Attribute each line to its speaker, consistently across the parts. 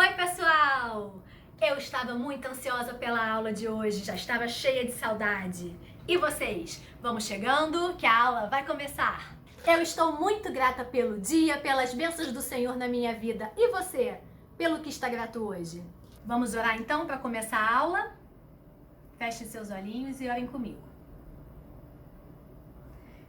Speaker 1: Oi, pessoal! Eu estava muito ansiosa pela aula de hoje, já estava cheia de saudade. E vocês? Vamos chegando que a aula vai começar. Eu estou muito grata pelo dia, pelas bênçãos do Senhor na minha vida. E você? Pelo que está grato hoje? Vamos orar então para começar a aula? Fechem seus olhinhos e orem comigo.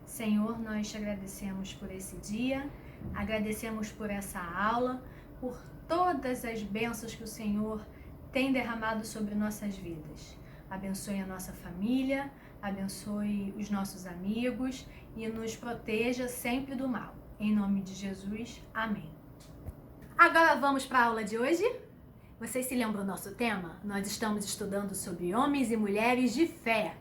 Speaker 1: Senhor, nós te agradecemos por esse dia, agradecemos por essa aula, por todas as bênçãos que o Senhor tem derramado sobre nossas vidas. Abençoe a nossa família, abençoe os nossos amigos e nos proteja sempre do mal. Em nome de Jesus, amém. Agora vamos para a aula de hoje? Vocês se lembram do nosso tema? Nós estamos estudando sobre homens e mulheres de fé.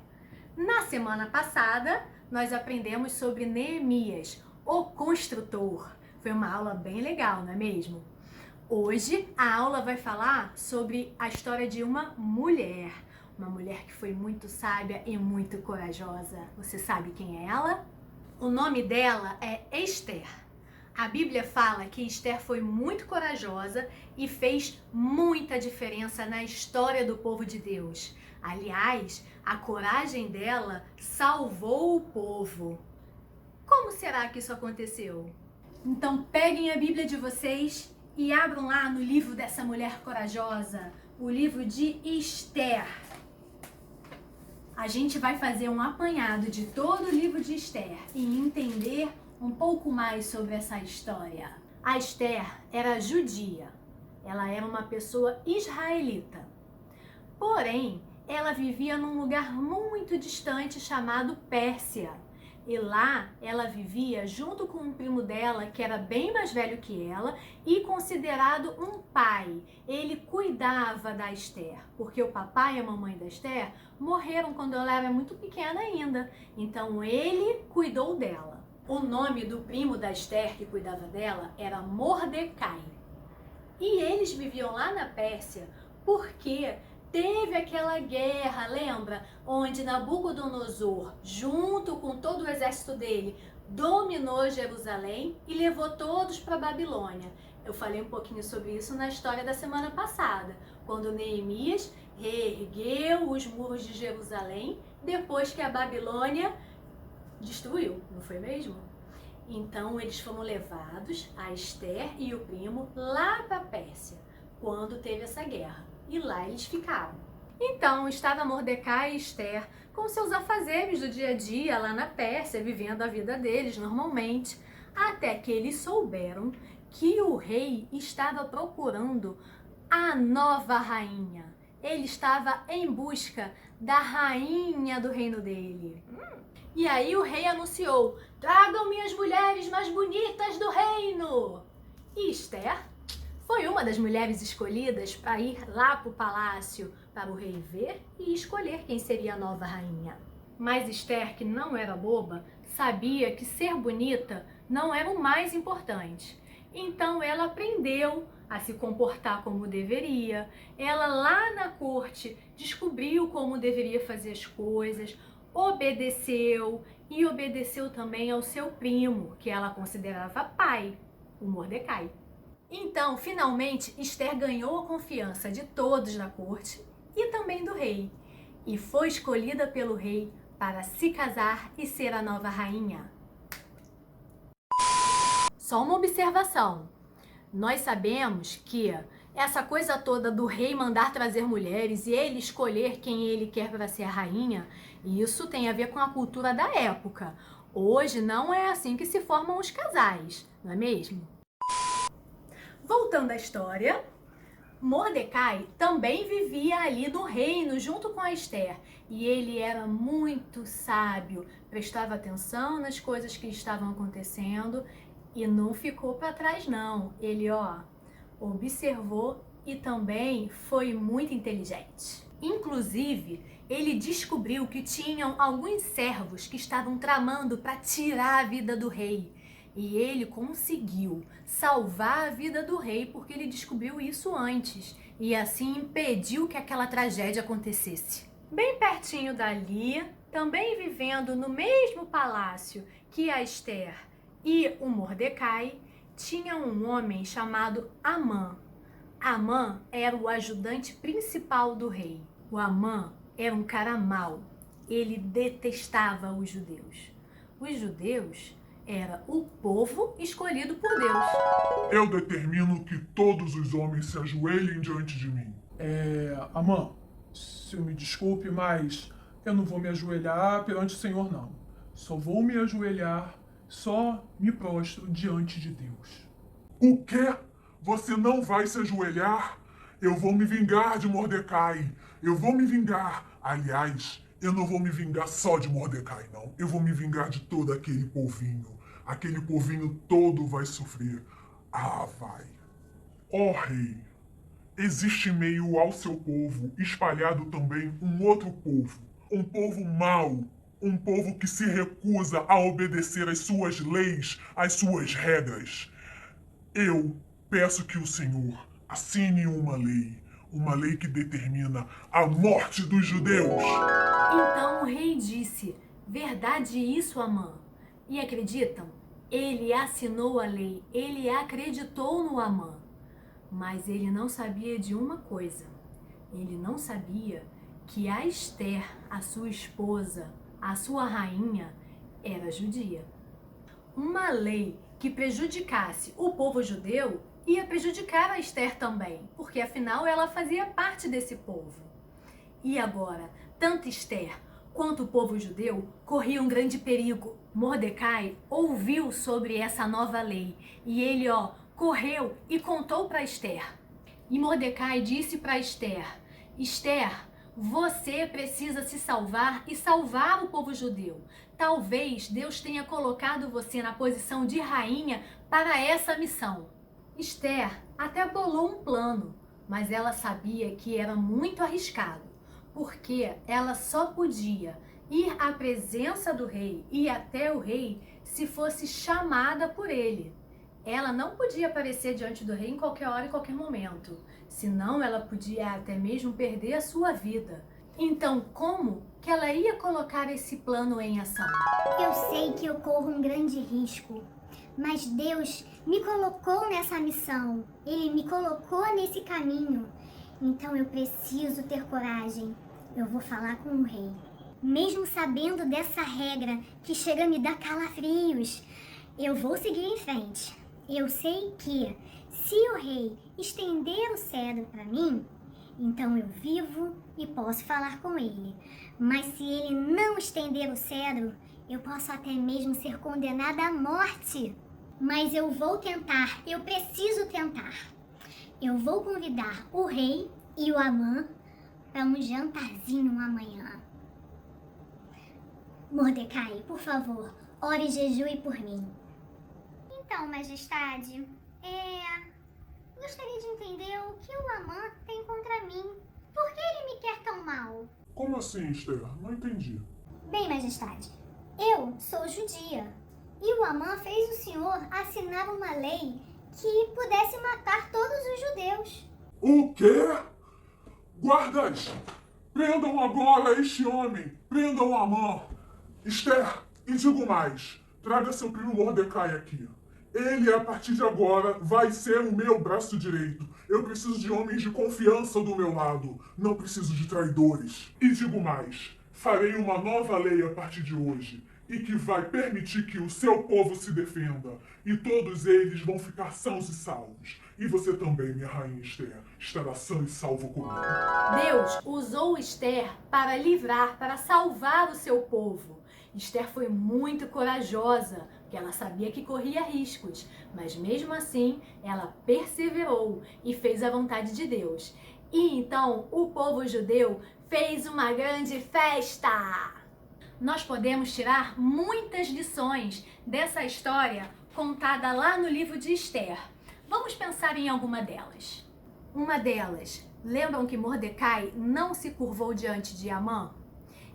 Speaker 1: Na semana passada, nós aprendemos sobre Neemias, o construtor. Foi uma aula bem legal, não é mesmo? Hoje, a aula vai falar sobre a história de uma mulher que foi muito sábia e muito corajosa. Você sabe quem é ela? O nome dela é Esther. A Bíblia fala que Esther foi muito corajosa e fez muita diferença na história do povo de Deus. Aliás, a coragem dela salvou o povo. Como será que isso aconteceu? Então peguem a Bíblia de vocês e abram lá no livro dessa mulher corajosa, o livro de Esther. A gente vai fazer um apanhado de todo o livro de Esther e entender um pouco mais sobre essa história. A Esther era judia, ela era uma pessoa israelita. Porém, ela vivia num lugar muito distante chamado Pérsia. E lá ela vivia junto com um primo dela, que era bem mais velho que ela e considerado um pai. Ele cuidava da Esther, porque o papai e a mamãe da Esther morreram quando ela era muito pequena ainda. Então ele cuidou dela. O nome do primo da Esther que cuidava dela era Mordecai. E eles viviam lá na Pérsia porque teve aquela guerra, lembra? Onde Nabucodonosor, junto com todo o exército dele, dominou Jerusalém e levou todos para Babilônia. Eu falei um pouquinho sobre isso na história da semana passada, quando Neemias reergueu os muros de Jerusalém depois que a Babilônia destruiu, não foi mesmo? Então eles foram levados, a Esther e o primo, lá para a Pérsia, quando teve essa guerra. E lá eles ficaram. Então estava Mordecai e Esther com seus afazeres do dia a dia lá na Pérsia, vivendo a vida deles normalmente, até que eles souberam que o rei estava procurando a nova rainha. Ele estava em busca da rainha do reino dele. E aí o rei anunciou: tragam-me as mulheres mais bonitas do reino. E Esther foi uma das mulheres escolhidas para ir lá para o palácio, para o rei ver e escolher quem seria a nova rainha. Mas Esther, que não era boba, sabia que ser bonita não era o mais importante. Então ela aprendeu a se comportar como deveria. Ela lá na corte descobriu como deveria fazer as coisas, obedeceu e obedeceu também ao seu primo, que ela considerava pai, o Mordecai. Então, finalmente, Esther ganhou a confiança de todos na corte e também do rei, e foi escolhida pelo rei para se casar e ser a nova rainha. Só uma observação: nós sabemos que essa coisa toda do rei mandar trazer mulheres e ele escolher quem ele quer para ser a rainha, isso tem a ver com a cultura da época. Hoje não é assim que se formam os casais, não é mesmo? Voltando à história, Mordecai também vivia ali no reino junto com a Esther. E ele era muito sábio, prestava atenção nas coisas que estavam acontecendo e não ficou para trás não. Ele, observou e também foi muito inteligente. Inclusive, ele descobriu que tinham alguns servos que estavam tramando para tirar a vida do rei. E ele conseguiu salvar a vida do rei porque ele descobriu isso antes e assim impediu que aquela tragédia acontecesse. Bem pertinho dali, também vivendo no mesmo palácio que a Esther e o Mordecai, tinha um homem chamado Amã. Amã era o ajudante principal do rei. O Amã era um cara mau. Ele detestava os judeus. Os judeus era o povo escolhido por Deus.
Speaker 2: Eu determino que todos os homens se ajoelhem diante de mim.
Speaker 3: Amã, se me desculpe, mas eu não vou me ajoelhar perante o Senhor, não. Só vou me ajoelhar, só me prostro diante de Deus.
Speaker 2: O quê? Você não vai se ajoelhar? Eu vou me vingar de Mordecai. Eu vou me vingar. Aliás, eu não vou me vingar só de Mordecai, não. Eu vou me vingar de todo aquele povinho. Aquele povinho todo vai sofrer. Ah, vai. Ó rei, existe em meio ao seu povo, espalhado também um outro povo. Um povo mau. Um povo que se recusa a obedecer às suas leis, às suas regras. Eu peço que o Senhor assine uma lei que determina a morte dos judeus.
Speaker 1: Então o rei disse: verdade isso, Amã? E acreditam? Ele assinou a lei, ele acreditou no Amã. Mas ele não sabia de uma coisa. Ele não sabia que a Esther, a sua esposa, a sua rainha, era judia. Uma lei que prejudicasse o povo judeu ia prejudicar a Esther também, porque afinal ela fazia parte desse povo. E agora, tanto Esther quanto o povo judeu corriam um grande perigo. Mordecai ouviu sobre essa nova lei e ele, correu e contou para Esther. E Mordecai disse para Esther: Esther, você precisa se salvar e salvar o povo judeu. Talvez Deus tenha colocado você na posição de rainha para essa missão. Esther até bolou um plano, mas ela sabia que era muito arriscado, porque ela só podia ir à presença do rei e até o rei se fosse chamada por ele. Ela não podia aparecer diante do rei em qualquer hora e qualquer momento, senão ela podia até mesmo perder a sua vida. Então, como que ela ia colocar esse plano em ação?
Speaker 4: Eu sei que eu corro um grande risco, mas Deus me colocou nessa missão. Ele me colocou nesse caminho. Então eu preciso ter coragem. Eu vou falar com o rei. Mesmo sabendo dessa regra que chega a me dar calafrios, eu vou seguir em frente. Eu sei que se o rei estender o cetro para mim, então eu vivo e posso falar com ele. Mas se ele não estender o cetro, eu posso até mesmo ser condenada à morte. Mas eu vou tentar, eu preciso tentar. Eu vou convidar o rei e o Amã para um jantarzinho amanhã. Mordecai, por favor, ore e jejue por mim. Então, majestade, gostaria de entender o que o Amã tem contra mim. Por que ele me quer tão mal?
Speaker 2: Como assim, Esther? Não entendi.
Speaker 4: Bem, majestade, eu sou judia e o Amã fez o senhor assinar uma lei que pudesse matar todos os judeus.
Speaker 2: O quê? Guardas! Prendam agora este homem! Prendam Amã! Esther, e digo mais, traga seu primo Mordecai aqui. Ele, a partir de agora, vai ser o meu braço direito. Eu preciso de homens de confiança do meu lado. Não preciso de traidores. E digo mais, farei uma nova lei a partir de hoje, e que vai permitir que o seu povo se defenda. E todos eles vão ficar sãos e salvos. E você também, minha rainha Esther, estará sã e salvo comigo.
Speaker 1: Deus usou Esther para livrar, para salvar o seu povo. Esther foi muito corajosa, porque ela sabia que corria riscos, mas mesmo assim ela perseverou e fez a vontade de Deus. E então o povo judeu fez uma grande festa. Nós podemos tirar muitas lições dessa história contada lá no livro de Esther. Vamos pensar em alguma delas. Uma delas, lembram que Mordecai não se curvou diante de Amã?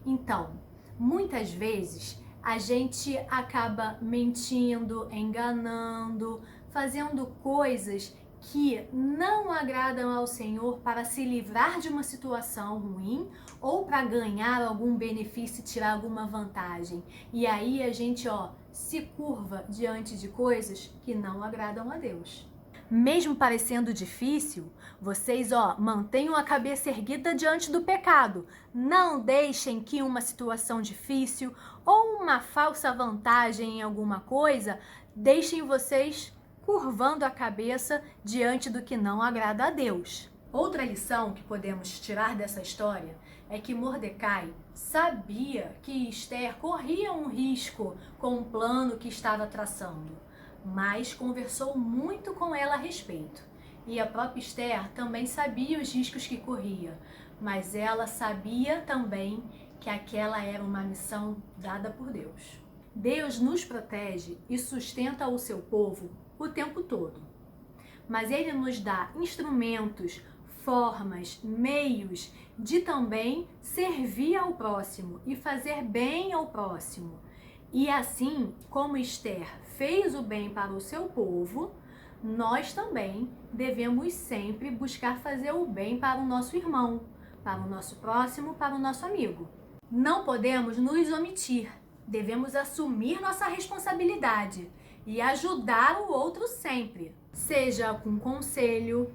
Speaker 1: Então, muitas vezes a gente acaba mentindo, enganando, fazendo coisas que não agradam ao Senhor para se livrar de uma situação ruim ou para ganhar algum benefício e tirar alguma vantagem. E aí a gente, se curva diante de coisas que não agradam a Deus. Mesmo parecendo difícil, vocês, mantenham a cabeça erguida diante do pecado. Não deixem que uma situação difícil ou uma falsa vantagem em alguma coisa deixem vocês curvando a cabeça diante do que não agrada a Deus. Outra lição que podemos tirar dessa história é que Mordecai sabia que Esther corria um risco com o plano que estava traçando, mas conversou muito com ela a respeito. E a própria Esther também sabia os riscos que corria, mas ela sabia também que aquela era uma missão dada por Deus. Deus nos protege e sustenta o seu povo o tempo todo, mas Ele nos dá instrumentos, formas, meios de também servir ao próximo e fazer bem ao próximo. E assim como Esther fez o bem para o seu povo, nós também devemos sempre buscar fazer o bem para o nosso irmão, para o nosso próximo, para o nosso amigo. Não podemos nos omitir, devemos assumir nossa responsabilidade e ajudar o outro sempre, seja com conselho,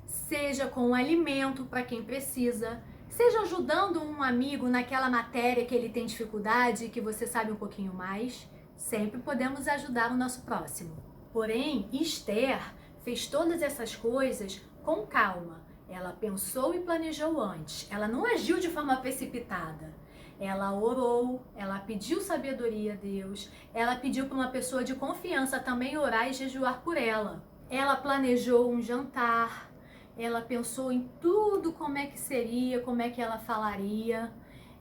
Speaker 1: seja com alimento para quem precisa, seja ajudando um amigo naquela matéria que ele tem dificuldade e que você sabe um pouquinho mais. Sempre podemos ajudar o nosso próximo. Porém, Esther fez todas essas coisas com calma. Ela pensou e planejou antes. Ela não agiu de forma precipitada. Ela orou, ela pediu sabedoria a Deus, ela pediu para uma pessoa de confiança também orar e jejuar por ela. Ela planejou um jantar. Ela pensou em tudo, como é que seria, como é que ela falaria.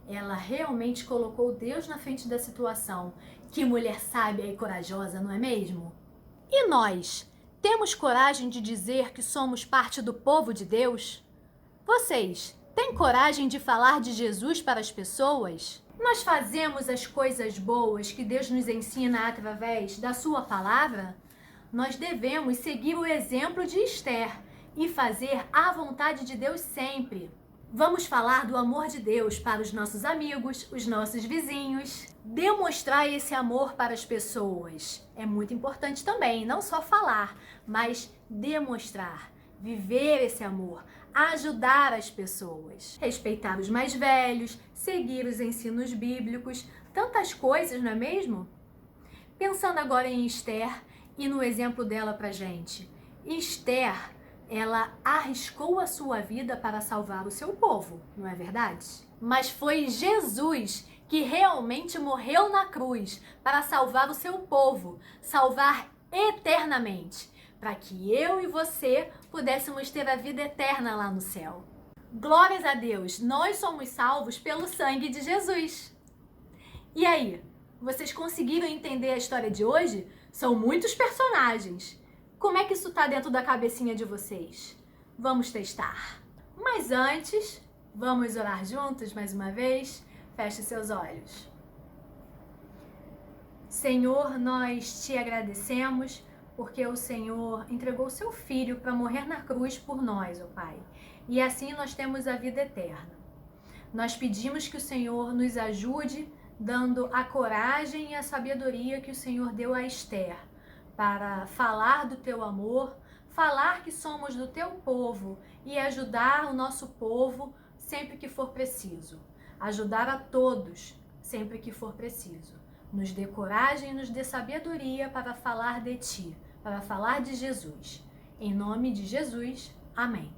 Speaker 1: Ela realmente colocou Deus na frente da situação. Que mulher sábia e corajosa, não é mesmo? E nós, temos coragem de dizer que somos parte do povo de Deus? Vocês, têm coragem de falar de Jesus para as pessoas? Nós fazemos as coisas boas que Deus nos ensina através da sua palavra? Nós devemos seguir o exemplo de Esther e fazer a vontade de Deus sempre. Vamos falar do amor de Deus para os nossos amigos, os nossos vizinhos. Demonstrar esse amor para as pessoas é muito importante também, não só falar, mas demonstrar, viver esse amor, ajudar as pessoas, respeitar os mais velhos, seguir os ensinos bíblicos, tantas coisas, não é mesmo? Pensando agora em Esther e no exemplo dela pra gente. Esther, ela arriscou a sua vida para salvar o seu povo, não é verdade? Mas foi Jesus que realmente morreu na cruz para salvar o seu povo, salvar eternamente, para que eu e você pudéssemos ter a vida eterna lá no céu. Glórias a Deus, nós somos salvos pelo sangue de Jesus. E aí, vocês conseguiram entender a história de hoje? São muitos personagens. Como é que isso tá dentro da cabecinha de vocês? Vamos testar. Mas antes, vamos orar juntos mais uma vez? Feche seus olhos. Senhor, nós te agradecemos porque o Senhor entregou seu Filho para morrer na cruz por nós, ó Pai. E assim nós temos a vida eterna. Nós pedimos que o Senhor nos ajude, dando a coragem e a sabedoria que o Senhor deu a Esther, para falar do teu amor, falar que somos do teu povo e ajudar o nosso povo sempre que for preciso. Ajudar a todos sempre que for preciso. Nos dê coragem e nos dê sabedoria para falar de ti, para falar de Jesus. Em nome de Jesus, amém.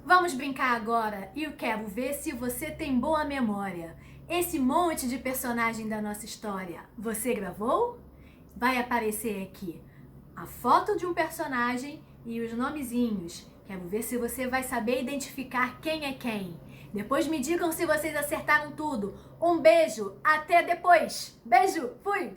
Speaker 1: Vamos brincar agora e eu quero ver se você tem boa memória. Esse monte de personagem da nossa história, você gravou? Vai aparecer aqui a foto de um personagem e os nomezinhos. Quero ver se você vai saber identificar quem é quem. Depois me digam se vocês acertaram tudo. Um beijo, até depois. Beijo, fui!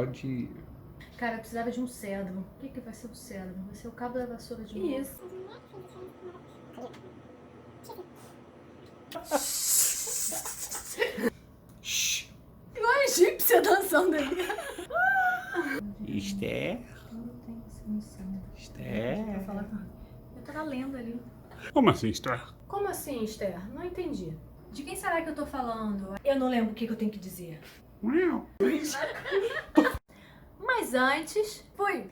Speaker 5: pode...
Speaker 1: Cara, eu precisava de um cedro. O que vai ser o cedro? Vai ser o cabo da vassoura de novo.
Speaker 6: Isso.
Speaker 5: Shhh.
Speaker 1: Igual a egípcia dançando ali.
Speaker 5: Esther.
Speaker 1: Não tem essa missão.
Speaker 5: Esther.
Speaker 1: Eu tava lendo ali.
Speaker 5: Como assim, Esther?
Speaker 1: Como assim, Esther? Não entendi. De quem será que eu tô falando? Eu não lembro o que eu tenho que dizer.
Speaker 5: Uau.
Speaker 1: Mas antes, fui.